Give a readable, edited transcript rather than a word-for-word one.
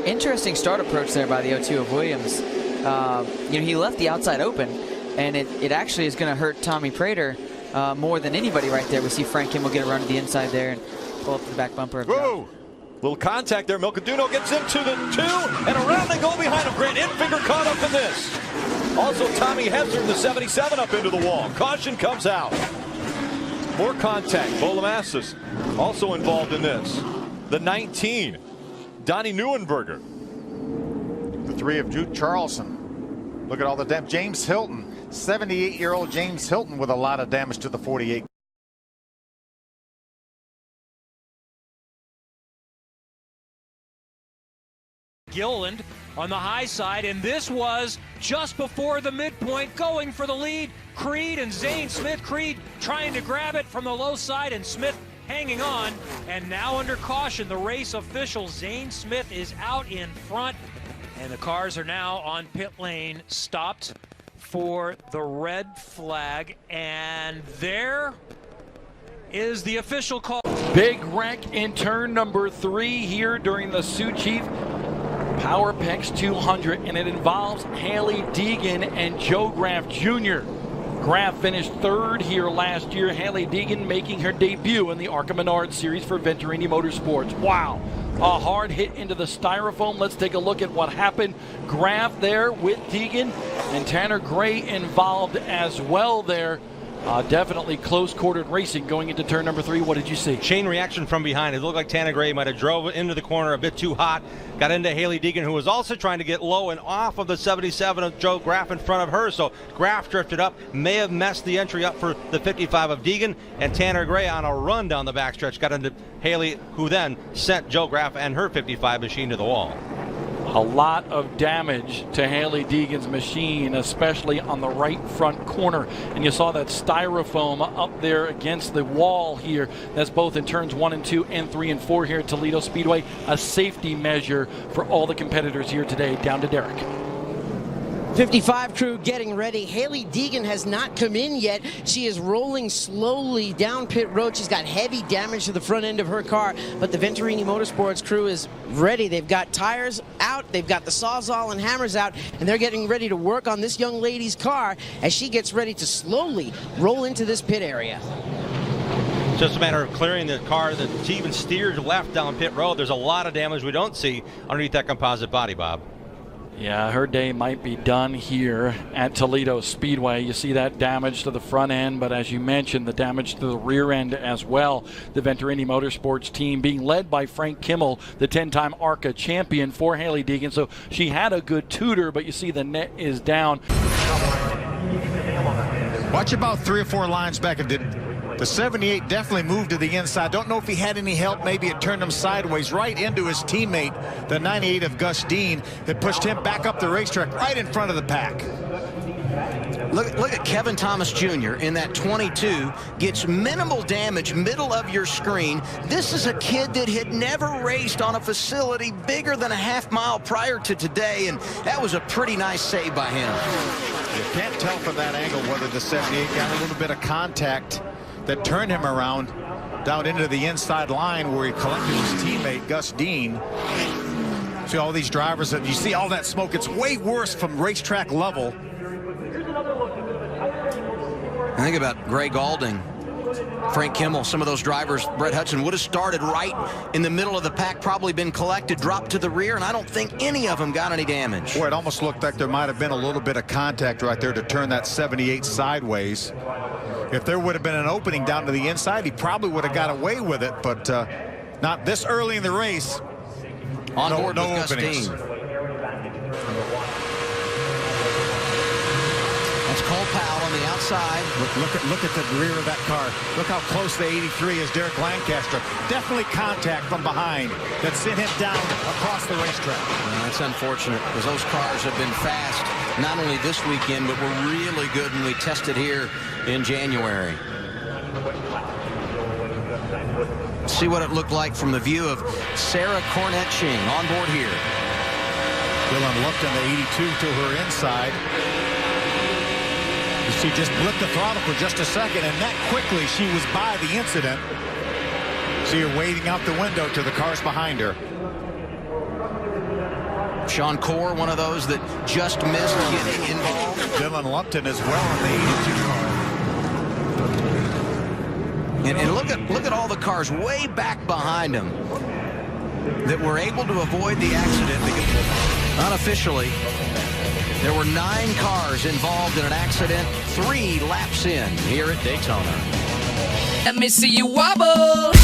Interesting start approach there by the 0-2 of Williams. He left the outside open, and it actually is going to hurt Tommy Prater more than anybody right there. We see Frank Kimmel get a run to the inside there and pull up to the back bumper. Whoa! Little contact there. Milcaduno gets into the 2, and around they go behind him. Grant Enfinger caught up in this. Also, Tommy Hebser in the 77 up into the wall. Caution comes out. More contact. Bolamassis also involved in this. The 19, Donnie Neuenberger. The 3 of Jude Charlson. Look at all the damage. James Hilton, 78-year-old James Hilton with a lot of damage to the 48. Gilliland on the high side, and this was just before the midpoint, going for the lead. Creed and Zane Smith. Creed trying to grab it from the low side, and Smith hanging on. And now under caution, the race official, Zane Smith, is out in front, and the cars are now on pit lane, stopped for the red flag, and there is the official call. Big wreck in turn number 3 here during the Sioux Chief Power Pex 200, and it involves Haley Deegan and Joe Graff Jr. Graff finished 3rd here last year. Haley Deegan making her debut in the ARCA Menard Series for Venturini Motorsports. Wow, a hard hit into the styrofoam. Let's take a look at what happened. Graff there with Deegan, and Tanner Gray involved as well there. Definitely close-quartered racing going into turn number 3. What did you see? Chain reaction from behind. It looked like Tanner Gray might have drove into the corner a bit too hot. Got into Haley Deegan, who was also trying to get low and off of the 77 of Joe Graff in front of her. So Graff drifted up, may have messed the entry up for the 55 of Deegan, and Tanner Gray on a run down the backstretch got into Haley, who then sent Joe Graff and her 55 machine to the wall. A lot of damage to Haley Deegan's machine, especially on the right front corner. And you saw that styrofoam up there against the wall here. That's both in turns 1 and 2 and 3 and 4 here at Toledo Speedway. A safety measure for all the competitors here today. Down to Derek. 55 crew getting ready. Haley Deegan has not come in yet. She is rolling slowly down pit road. She's got heavy damage to the front end of her car, but the Venturini Motorsports crew is ready. They've got tires out, they've got the Sawzall and hammers out, and they're getting ready to work on this young lady's car as she gets ready to slowly roll into this pit area. Just a matter of clearing the car that she even steered left down pit road. There's a lot of damage we don't see underneath that composite body, Bob. Yeah, her day might be done here at Toledo Speedway. You see that damage to the front end, but as you mentioned, the damage to the rear end as well. The Venturini Motorsports team being led by Frank Kimmel, the 10-time ARCA champion for Haley Deegan. So she had a good tutor, but you see the net is down. Watch about 3 or 4 lines back. The 78 definitely moved to the inside. Don't know if he had any help. Maybe it turned him sideways right into his teammate, the 98 of Gus Dean, that pushed him back up the racetrack right in front of the pack. Look at Kevin Thomas Jr. in that 22, gets minimal damage, middle of your screen. This is a kid that had never raced on a facility bigger than a half mile prior to today, and that was a pretty nice save by him. You can't tell from that angle whether the 78 got a little bit of contact that turned him around down into the inside line where he collected his teammate, Gus Dean. See all these drivers, and you see all that smoke. It's way worse from racetrack level. I think about Greg Alding, Frank Kimmel, some of those drivers. Brett Hudson would have started right in the middle of the pack, probably been collected, dropped to the rear, and I don't think any of them got any damage. Boy, it almost looked like there might have been a little bit of contact right there to turn that 78 sideways. If there would have been an opening down to the inside, he probably would have got away with it, but not this early in the race. On board no with openings. Gus Dean. That's Cole Powell on the outside. Look at the rear of that car. Look how close the 83 is. Derek Lancaster. Definitely contact from behind that sent him down across the racetrack. That's unfortunate because those cars have been fast, not only this weekend, but were really good when we tested here in January. See what it looked like from the view of Sarah Cornett-Ching on board here. Dylan looked on the 82 to her inside. She just blipped the throttle for just a second, and that quickly she was by the incident. See her waving out the window to the cars behind her. Sean Corr, one of those that just missed getting involved. Dylan Lupton as well in the 82 car. And look at all the cars way back behind him that were able to avoid the accident. Because unofficially, there were 9 cars involved in an accident 3 laps in here at Daytona. Let me see you wobble.